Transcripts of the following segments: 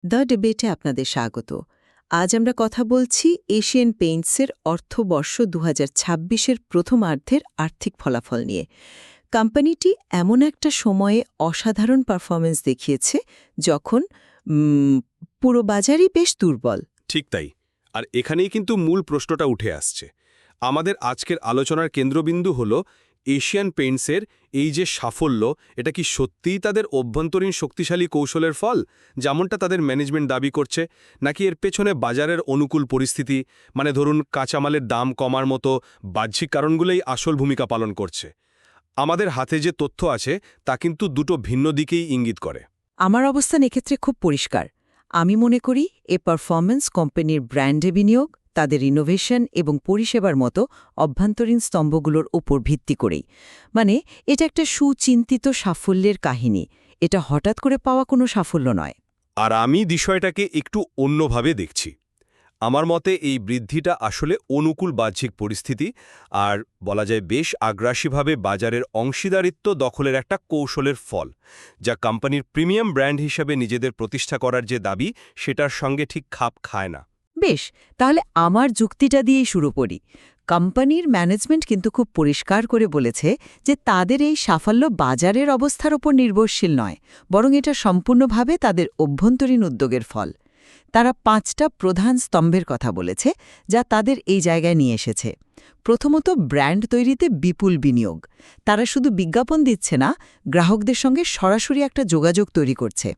The ডিবেটে আপনাদের স্বাগত। আজ আমরা কথা বলছি এশিয়ান পেইন্টসের অর্থবর্ষ ২০২৬-এর প্রথমার্ধের আর্থিক ফলাফল নিয়ে। কোম্পানিটি এমন একটা সময়ে অসাধারণ পারফরমেন্স দেখিয়েছে যখন উম, পুরো বাজারই বেশ দুর্বল। ঠিক তাই। আর এখানেই কিন্তু মূল প্রশ্নটা উঠে আসছে। আমাদের আজকের আলোচনার কেন্দ্রবিন্দু হল এশিয়ান পেইন্টসের এই যে সাফল্য, এটা কি সত্যিই তাদের অভ্যন্তরীণ শক্তিশালী কৌশলের ফল, যেমনটা তাদের ম্যানেজমেন্ট দাবি করছে, নাকি এর পেছনে বাজারের অনুকূল পরিস্থিতি, মানে ধরুন কাঁচামালের দাম কমার মতো বাহ্যিক কারণগুলোই আসল ভূমিকা পালন করছে? আমাদের হাতে যে তথ্য আছে তা কিন্তু দুটো ভিন্ন দিকেই ইঙ্গিত করে। আমার অবস্থান এক্ষেত্রে খুব পরিষ্কার। আমি মনে করি এ পারফরম্যান্স কোম্পানির ব্র্যান্ডে বিনিয়োগ, তাদের ইনোভেশন এবং পরিষেবার মতো অভ্যন্তরীণ স্তম্ভগুলোর ওপর ভিত্তি করেই। মানে এটা একটা সুচিন্তিত সাফল্যের কাহিনী, এটা হঠাৎ করে পাওয়া কোনো সাফল্য নয়। আর আমি বিষয়টাকে একটু অন্যভাবে দেখছি। আমার মতে এই বৃদ্ধিটা আসলে অনুকূল বাহ্যিক পরিস্থিতি আর বলা যায় বেশ আগ্রাসীভাবে বাজারের অংশীদারিত্ব দখলের একটা কৌশলের ফল, যা কোম্পানির প্রিমিয়াম ব্র্যান্ড হিসেবে নিজেদের প্রতিষ্ঠা করার যে দাবি সেটার সঙ্গে ঠিক খাপ খায় না। বেশ, তাহলে আমার যুক্তিটা দিয়েই শুরু করি। কোম্পানির ম্যানেজমেন্ট কিন্তু খুব পরিষ্কার করে বলেছে যে তাদের এই সাফল্য বাজারের অবস্থার ওপর নির্ভরশীল নয়, বরং এটা সম্পূর্ণভাবে তাদের অভ্যন্তরীণ উদ্যোগের ফল। তারা ৫টা প্রধান স্তম্ভের কথা বলেছে যা তাদের এই জায়গায় নিয়ে এসেছে। প্রথমত, ব্র্যান্ড তৈরিতে বিপুল বিনিয়োগ। তারা শুধু বিজ্ঞাপন দিচ্ছে না, গ্রাহকদের সঙ্গে সরাসরি একটা যোগাযোগ তৈরি করছে।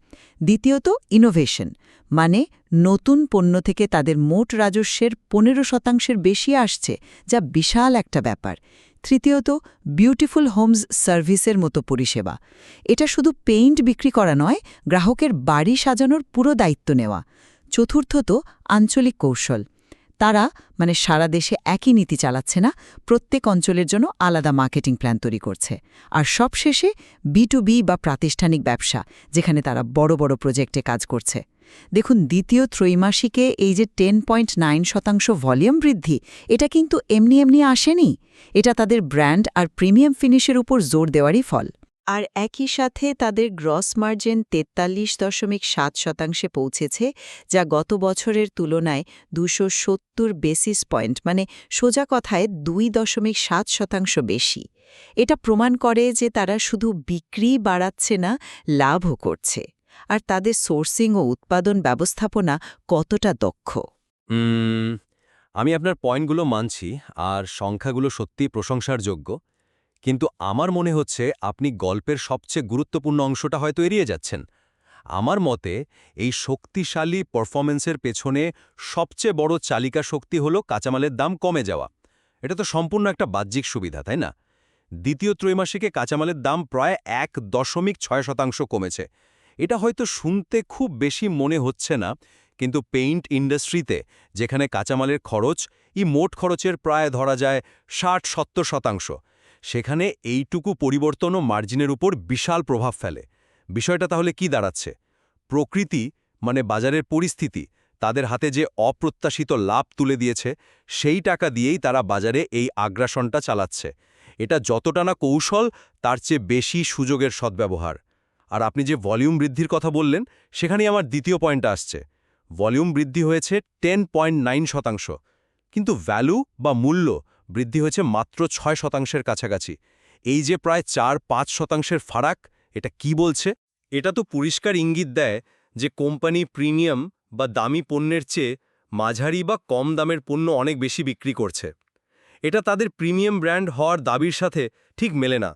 দ্বিতীয়ত, ইনোভেশন, মানে নতুন পণ্য থেকে তাদের মোট রাজস্বের ১৫% বেশি আসছে, যা বিশাল একটা ব্যাপার। তৃতীয়ত, বিউটিফুল হোমস সার্ভিসের মতো পরিষেবা। এটা শুধু পেইন্ট বিক্রি করা নয়, গ্রাহকের বাড়ি সাজানোর পুরো দায়িত্ব নেওয়া। চতুর্থত, আঞ্চলিক কৌশল। তারা সারা দেশে একই নীতি চালাচ্ছে না, প্রত্যেক অঞ্চলের জন্য আলাদা মার্কেটিং প্ল্যান তৈরি করছে। আর সবশেষে B2B বা প্রাতিষ্ঠানিক ব্যবসা, যেখানে তারা বড় বড় প্রজেক্টে কাজ করছে। দেখুন, দ্বিতীয় ত্রৈমাসিকে এই যে 10.9% ভলিউম বৃদ্ধি, এটা কিন্তু এমনি এমনি আসেনি। এটা তাদের ব্র্যান্ড আর প্রিমিয়াম ফিনিশের উপর জোর দেওয়ারই ফল। আর একই সাথে তাদের গ্রস মার্জিন 43.7% পৌঁছেছে, যা গত বছরের তুলনায় 270 বেসিস পয়েন্ট, সোজা কথায় 2.7% বেশি। এটা প্রমাণ করে যে তারা শুধু বিক্রি বাড়াচ্ছে না, লাভও করছে। আর তাদের সোর্সিং ও উৎপাদন ব্যবস্থাপনা কতটা দক্ষ। আমি আপনার পয়েন্টগুলো মানছি, আর সংখ্যাগুলো সত্যিই প্রশংসার যোগ্য। কিন্তু আমার মনে হচ্ছে আপনি গল্পের সবচেয়ে গুরুত্বপূর্ণ অংশটা হয়তো এড়িয়ে যাচ্ছেন। আমার মতে এই শক্তিশালী পারফরম্যান্সের পেছনে সবচেয়ে বড় চালিকা শক্তি হল কাঁচামালের দাম কমে যাওয়া। এটা তো সম্পূর্ণ একটা বাহ্যিক সুবিধা, তাই না? দ্বিতীয় ত্রৈমাসিকে কাঁচামালের দাম প্রায় 1.6% কমেছে। এটা হয়তো শুনতে খুব বেশি মনে হচ্ছে না, কিন্তু পেইন্ট ইন্ডাস্ট্রিতে, যেখানে কাঁচামালের খরচ মোট খরচের প্রায় ধরা যায় 60-70%, সেখানে এইটুকু পরিবর্তনও মার্জিনের উপর বিশাল প্রভাব ফেলে। বিষয়টা তাহলে কি দাঁড়াচ্ছে? প্রকৃতি, মানে বাজারের পরিস্থিতি, তাদের হাতে যে অপ্রত্যাশিত লাভ তুলে দিয়েছে, সেই টাকা দিয়েই তারা বাজারে এই আগ্রাসনটা চালাচ্ছে। এটা যতটা না কৌশল, তার চেয়ে বেশি সুযোগের সদ্ব্যবহার। আর আপনি যে ভলিউম বৃদ্ধির কথা বললেন, সেখানেই আমার দ্বিতীয় পয়েন্টটা আসছে। ভলিউম বৃদ্ধি হয়েছে 10.9%, কিন্তু ভ্যালু বা মূল্য বৃদ্ধি হয়েছে মাত্র 6%-এর কাছাকাছি। এই যে প্রায় 4-5%-এর ফারাক, এটা কি বলছে? এটা তো পরিষ্কার ইঙ্গিত দেয় যে কোম্পানি প্রিমিয়াম বা দামি পণ্যের চেয়ে মাঝারি বা কম দামের পণ্য অনেক বেশি বিক্রি করছে। এটা তাদের প্রিমিয়াম ব্র্যান্ড হওয়ার দাবির সাথে ঠিক মেলে না।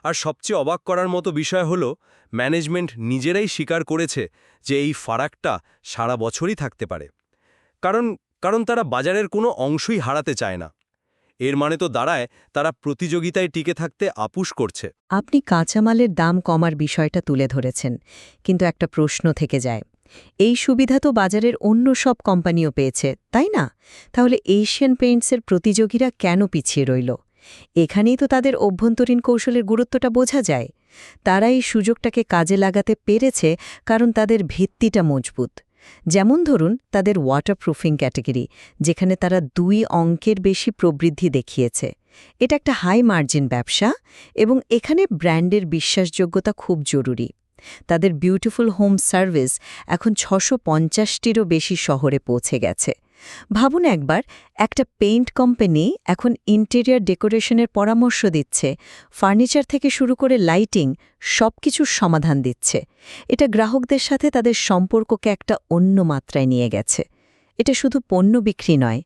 আর সবচেয়ে অবাক করার মতো বিষয় হলো, ম্যানেজমেন্ট নিজেরাই স্বীকার করেছে যে এই ফারাকটা সারা বছরই থাকতে পারে। কারণ তারা বাজারের কোনো অংশই হারাতে চায় না। এর মানে তো দাঁড়ায় তারা প্রতিযোগিতায় টিকে থাকতে আপুশ করছে। আপনি কাঁচামালের দাম কমার বিষয়টা তুলে ধরেছেন, কিন্তু একটা প্রশ্ন থেকে যায়। এই সুবিধা তো বাজারের অন্য সব কোম্পানিও পেয়েছে, তাই না? তাহলে এশিয়ান পেইন্টসের প্রতিযোগীরা কেন পিছিয়ে রইল? এখানেই তো তাদের অভ্যন্তরীণ কৌশলের গুরুত্বটা বোঝা যায়। তারা এই সুযোগটাকে কাজে লাগাতে পেরেছে কারণ তাদের ভিত্তিটা মজবুত। যেমন ধরুন তাদের ওয়াটারপ্রুফিং ক্যাটেগরি, যেখানে তারা 2 অঙ্কের বেশি প্রবৃদ্ধি দেখিয়েছে। এটা একটা হাই মার্জিন ব্যবসা এবং এখানে ব্র্যান্ডের বিশ্বাসযোগ্যতা খুব জরুরি। তাদের বিউটিফুল হোম সার্ভিস এখন 650টিরও বেশি শহরে পৌঁছে গেছে। ভাবুন একবার, একটা পেইন্ট কোম্পানি এখন ইন্টেরিয়ার ডেকোরেশনের পরামর্শ দিচ্ছে, ফার্নিচার থেকে শুরু করে লাইটিং সবকিছুর সমাধান দিচ্ছে। এটা গ্রাহকদের সাথে তাদের সম্পর্ককে একটা অন্য মাত্রায় নিয়ে গেছে। এটা শুধু পণ্য বিক্রি নয়,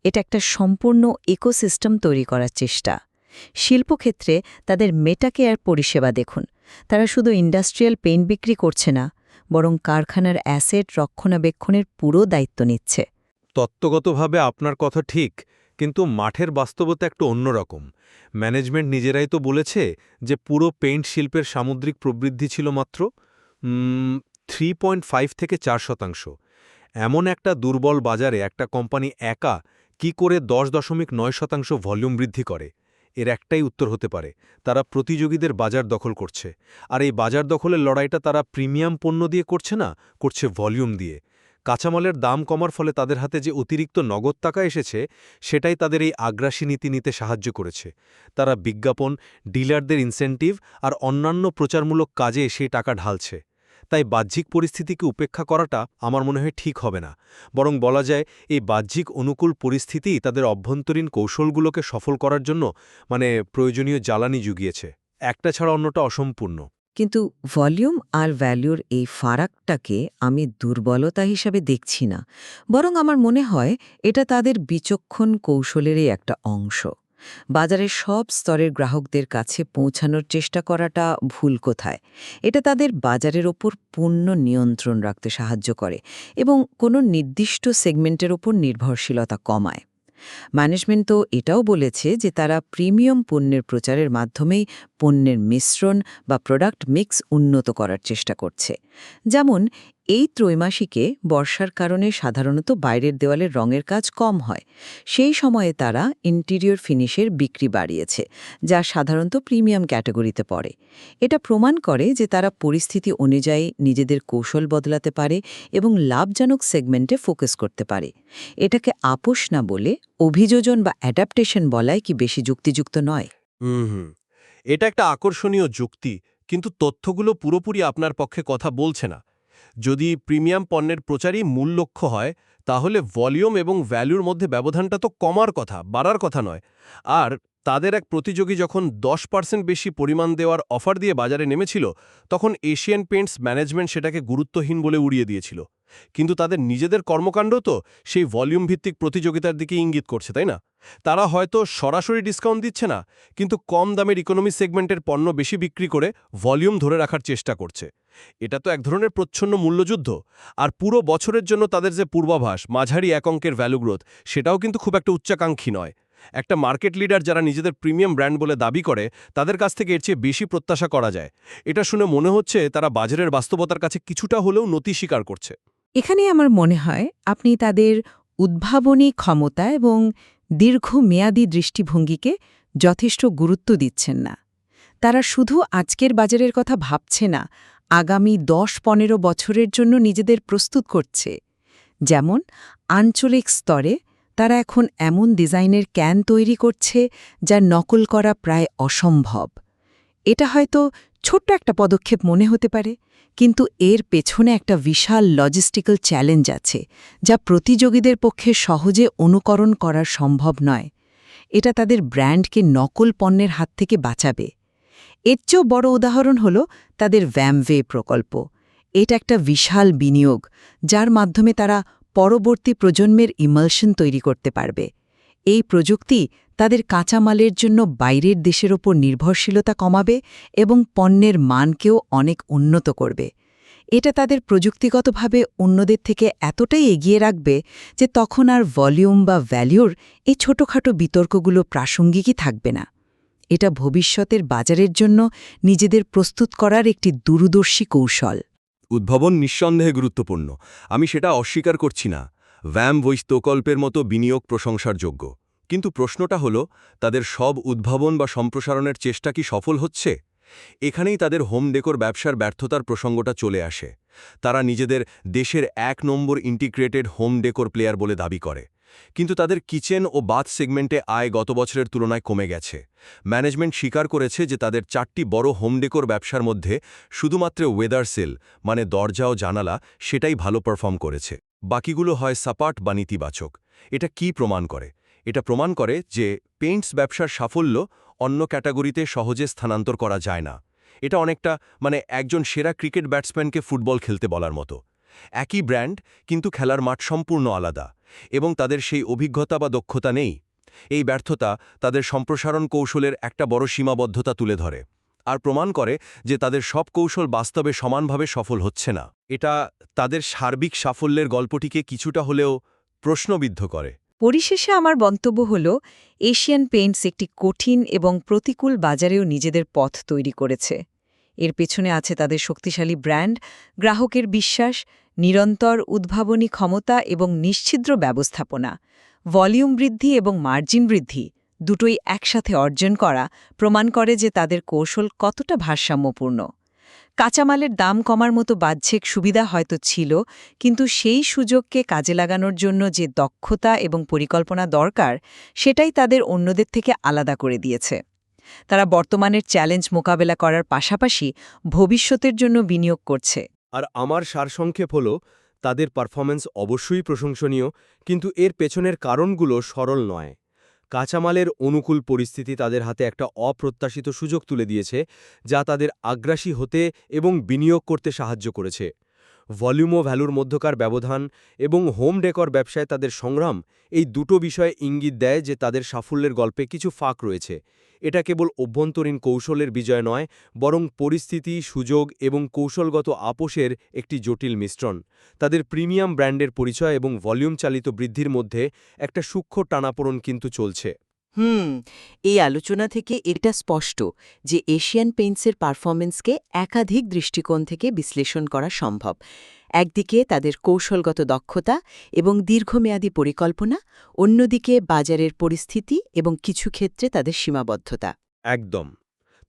এটা একটা সম্পূর্ণ ইকোসিস্টেম তৈরি করার চেষ্টা। শিল্পক্ষেত্রে তাদের মেটাকেয়ার পরিষেবা দেখুন। তারা শুধু ইন্ডাস্ট্রিয়াল পেইন্ট বিক্রি করছে না, বরং কারখানার অ্যাসেট রক্ষণাবেক্ষণের পুরো দায়িত্ব নিচ্ছে। তত্ত্বগতভাবে আপনার কথা ঠিক, কিন্তু মাঠের বাস্তবতা একটু অন্যরকম। ম্যানেজমেন্ট নিজেরাই তো বলেছে যে পুরো পেইন্ট শিল্পের সামুদ্রিক প্রবৃদ্ধি ছিল মাত্র 3.5 থেকে 4%। এমন একটা দুর্বল বাজারে একটা কোম্পানি একা কি করে 10.9% ভলিউম বৃদ্ধি করে? এর একটাই উত্তর হতে পারে, তারা প্রতিযোগীদের বাজার দখল করছে। আর এই বাজার দখলের লড়াইটা তারা প্রিমিয়াম পণ্য দিয়ে করছে না, করছে ভলিউম দিয়ে। কাঁচামালের দাম কমার ফলে তাদের হাতে যে অতিরিক্ত নগদ টাকা এসেছে, সেটাই তাদের এই আগ্রাসী নীতি নিতে সাহায্য করেছে। তারা বিজ্ঞাপন, ডিলারদের ইনসেন্টিভ আর অন্যান্য প্রচারমূলক কাজে সেই টাকা ঢালছে। তাই বাহ্যিক পরিস্থিতিকে উপেক্ষা করাটা আমার মনে হয় ঠিক হবে না, বরং বলা যায় এই বাহ্যিক অনুকূল পরিস্থিতিই তাদের অভ্যন্তরীণ কৌশলগুলোকে সফল করার জন্য প্রয়োজনীয় জ্বালানি জুগিয়েছে। একটা ছাড়া অন্যটা অসম্পূর্ণ। কিন্তু ভলিউম আর ভ্যালুর এই ফারাকটাকে আমি দুর্বলতা হিসাবে দেখছি না, বরং আমার মনে হয় এটা তাদের বিচক্ষণ কৌশলেরই একটা অংশ। বাজারের সব স্তরের গ্রাহকদের কাছে পৌঁছানোর চেষ্টা করাটা ভুল কোথায়? এটা তাদের বাজারের ওপর পূর্ণ নিয়ন্ত্রণ রাখতে সাহায্য করে এবং কোনো নির্দিষ্ট সেগমেন্টের ওপর নির্ভরশীলতা কমায়। ম্যানেজমেন্ট তো এটাও বলেছে যে তারা প্রিমিয়াম পণ্যের প্রচারের মাধ্যমেই পণ্যের মিশ্রণ বা প্রোডাক্ট মিক্স উন্নত করার চেষ্টা করছে। যেমন এই ত্রৈমাসিকে বর্ষার কারণে সাধারণত বাইরের দেওয়ালের রঙের কাজ কম হয়। সেই সময়ে তারা ইন্টেরিয়র ফিনিশের বিক্রি বাড়িয়েছে, যা সাধারণত প্রিমিয়াম ক্যাটাগরিতে পড়ে। এটা প্রমাণ করে যে তারা পরিস্থিতি অনুযায়ী নিজেদের কৌশল বদলাতে পারে এবং লাভজনক সেগমেন্টে ফোকাস করতে পারে। এটাকে আপোষ না বলে অভিযোজন বা অ্যাডাপ্টেশন বলাই কি বেশি যুক্তিযুক্ত নয়? হুম, এটা একটা আকর্ষণীয় যুক্তি, কিন্তু তথ্যগুলো পুরোপুরি আপনার পক্ষে কথা বলছে না। যদি প্রিমিয়াম পণ্যের প্রচারই মূল লক্ষ্য হয়, তাহলে ভলিউম এবং ভ্যালুর মধ্যে ব্যবধানটা তো কমার কথা, বাড়ার কথা নয়। আর তাদের এক প্রতিযোগী যখন 10% বেশি পরিমাণ দেওয়ার অফার দিয়ে বাজারে নেমেছিল, তখন এশিয়ান পেইন্টস ম্যানেজমেন্ট সেটাকে গুরুত্বহীন বলে উড়িয়ে দিয়েছিল। কিন্তু তাদের নিজেদের কর্মকাণ্ড তো সেই ভলিউম ভিত্তিক প্রতিযোগিতার দিকে ইঙ্গিত করছে, তাই না? তারা হয়তো সরাসরি ডিসকাউন্ট দিচ্ছে না, কিন্তু কম দামের ইকোনমি সেগমেন্টের পণ্য বেশি বিক্রি করে ভলিউম ধরে রাখার চেষ্টা করছে। এটা তো এক ধরনের প্রচ্ছন্ন মূল্যযুদ্ধ। আর পুরো বছরের জন্য তাদের যে পূর্বাভাস, মাঝারি এক অঙ্কের ভ্যালু গ্রোথ, সেটাও কিন্তু খুব একটা উচ্চাকাঙ্ক্ষী নয়। একটা মার্কেট লিডার যারা নিজেদের প্রিমিয়াম ব্র্যান্ড বলে দাবি করে, তাদের কাছ থেকে এর চেয়ে বেশি প্রত্যাশা করা যায়। এটা শুনে মনে হচ্ছে তারা বাজারের বাস্তবতার কাছে কিছুটা হলেও নতি স্বীকার করছে। এখানে আমার মনে হয় আপনি তাদের উদ্ভাবনী ক্ষমতা এবং দীর্ঘমেয়াদী দৃষ্টিভঙ্গিকে যথেষ্ট গুরুত্ব দিচ্ছেন না। তারা শুধু আজকের বাজারের কথা ভাবছে না, আগামী 10-15 বছরের জন্য নিজেদের প্রস্তুত করছে। যেমন আঞ্চলিক স্তরে তারা এখন এমন ডিজাইনের ক্যান তৈরি করছে যা নকল করা প্রায় অসম্ভব। এটা হয়তো ছোট্ট একটা পদক্ষেপ মনে হতে পারে, কিন্তু এর পেছনে একটা বিশাল লজিস্টিক্যাল চ্যালেঞ্জ আছে, যা প্রতিযোগীদের পক্ষে সহজে অনুকরণ করা সম্ভব নয়। এটা তাদের ব্র্যান্ডকে নকল পণ্যের হাত থেকে বাঁচাবে। এর চেয়েও বড় উদাহরণ হল তাদের ভ্যামওয়ে প্রকল্প। এটা একটা বিশাল বিনিয়োগ, যার মাধ্যমে তারা পরবর্তী প্রজন্মের ইমালশন তৈরি করতে পারবে। এই প্রযুক্তি তাদের কাঁচামালের জন্য বাইরের দেশের ওপর নির্ভরশীলতা কমাবে এবং পণ্যের মানকেও অনেক উন্নত করবে। এটা তাদের প্রযুক্তিগতভাবে অন্যদের থেকে এতটাই এগিয়ে রাখবে যে তখন আর ভলিউম বা ভ্যালুর এই ছোটখাটো বিতর্কগুলো প্রাসঙ্গিকই থাকবে না। এটা ভবিষ্যতের বাজারের জন্য নিজেদের প্রস্তুত করার একটি দূরদর্শী কৌশল। উদ্ভাবন নিঃসন্দেহে গুরুত্বপূর্ণ, আমি সেটা অস্বীকার করছি না। ভ্যাম প্রকল্পের মতো বিনিয়োগ প্রশংসার যোগ্য। কিন্তু প্রশ্নটা হলো, তাদের সব উদ্ভাবন বা সম্প্রসারণের চেষ্টা কি সফল হচ্ছে? এখানেই তাদের হোম ডেকোর ব্যবসার ব্যর্থতার প্রসঙ্গটা চলে আসে। তারা নিজেদের দেশের 1 নম্বর ইন্টিগ্রেটেড হোম ডেকোর প্লেয়ার বলে দাবি করে, কিন্তু তাদের কিচেন ও বাথ সেগমেন্টে আয় গত বছরের তুলনায় কমে গেছে। ম্যানেজমেন্ট স্বীকার করেছে যে তাদের 4টি বড় হোম ডেকোর ব্যবসার মধ্যে শুধুমাত্র ওয়েদার সেল মানে দরজা ও জানালা সেটাই ভালো পারফর্ম করেছে। বাকিগুলো হয় সাপাট বা নেতিবাচক। এটা কি প্রমাণ করে? এটা প্রমাণ করে যে পেইন্টস ব্যবসার সাফল্য অন্য ক্যাটাগরিতে সহজে স্থানান্তর করা যায় না। এটা অনেকটা মানে একজন সেরা ক্রিকেট ব্যাটসম্যানকে ফুটবল খেলতে বলার মতো। একই ব্র্যান্ড, কিন্তু খেলার মাঠ সম্পূর্ণ আলাদা, এবং তাদের সেই অভিজ্ঞতা বা দক্ষতা নেই। এই ব্যর্থতা তাদের সম্প্রসারণ কৌশলের একটা বড় সীমাবদ্ধতা তুলে ধরে, আর প্রমাণ করে যে তাদের সব কৌশল বাস্তবে সমানভাবে সফল হচ্ছে না। এটা তাদের সার্বিক সাফল্যের গল্পটিকে কিছুটা হলেও প্রশ্নবিদ্ধ করে। পরিশেষে আমার বক্তব্য হল, এশিয়ান পেইন্টস একটি কঠিন এবং প্রতিকূল বাজারেও নিজেদের পথ তৈরি করেছে। এর পেছনে আছে তাদের শক্তিশালী ব্র্যান্ড, গ্রাহকের বিশ্বাস, নিরন্তর উদ্ভাবনী ক্ষমতা এবং নিশ্ছিদ্র ব্যবস্থাপনা। ভলিউম বৃদ্ধি এবং মার্জিন বৃদ্ধি দুটোই একসাথে অর্জন করা প্রমাণ করে যে তাদের কৌশল কতটা ভারসাম্যপূর্ণ। কাঁচামালের দাম কমার মতো বাহ্যিক সুবিধা হয়তো ছিল, কিন্তু সেই সুযোগকে কাজে লাগানোর জন্য যে দক্ষতা এবং পরিকল্পনা দরকার, সেটাই তাদের অন্যদের থেকে আলাদা করে দিয়েছে। তারা বর্তমানের চ্যালেঞ্জ মোকাবেলা করার পাশাপাশি ভবিষ্যতের জন্য বিনিয়োগ করছে। আর আমার সারসংক্ষেপ হল, তাদের পারফরম্যান্স অবশ্যই প্রশংসনীয়, কিন্তু এর পেছনের কারণগুলো সরল নয়। কাঁচামালের অনুকূল পরিস্থিতি তাদের হাতে একটা অপ্রত্যাশিত সুযোগ তুলে দিয়েছে, যা তাদের আগ্রাসী হতে এবং বিনিয়োগ করতে সাহায্য করেছে। ভলিউম ও ভ্যালুর মধ্যকার ব্যবধান এবং হোম ডেকর ব্যবসায় তাদের সংগ্রাম, এই দুটো বিষয়ে ইঙ্গিত দেয় যে তাদের সাফল্যের গল্পে কিছু ফাঁক রয়েছে। এটা কেবল অভ্যন্তরীণ কৌশলের বিজয় নয়, বরং পরিস্থিতি, সুযোগ এবং কৌশলগত আপোষের একটি জটিল মিশ্রণ। তাদের প্রিমিয়াম ব্র্যান্ডের পরিচয় এবং ভলিউম চালিত বৃদ্ধির মধ্যে একটা সূক্ষ্ম টানাপোড়েন কিন্তু চলছে। এই আলোচনা থেকে এটা স্পষ্ট যে এশিয়ান পেইন্টসের পারফরমেন্সকে একাধিক দৃষ্টিকোণ থেকে বিশ্লেষণ করা সম্ভব। একদিকে তাদের কৌশলগত দক্ষতা এবং দীর্ঘমেয়াদী পরিকল্পনা, অন্যদিকে বাজারের পরিস্থিতি এবং কিছু ক্ষেত্রে তাদের সীমাবদ্ধতা। একদম।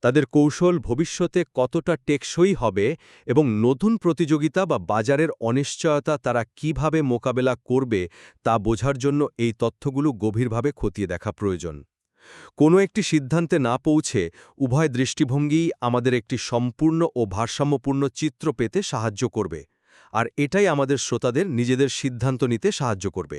তাদের কৌশল ভবিষ্যতে কতটা টেকসই হবে এবং নতুন প্রতিযোগিতা বা বাজারের অনিশ্চয়তা তারা কিভাবে মোকাবেলা করবে তা বোঝার জন্য এই তথ্যগুলো গভীরভাবে খতিয়ে দেখা প্রয়োজন। কোনো একটি সিদ্ধান্তে না পৌঁছে উভয় দৃষ্টিভঙ্গিই আমাদের একটি সম্পূর্ণ ও ভারসাম্যপূর্ণ চিত্র পেতে সাহায্য করবে, আর এটাই আমাদের শ্রোতাদের নিজেদের সিদ্ধান্ত নিতে সাহায্য করবে।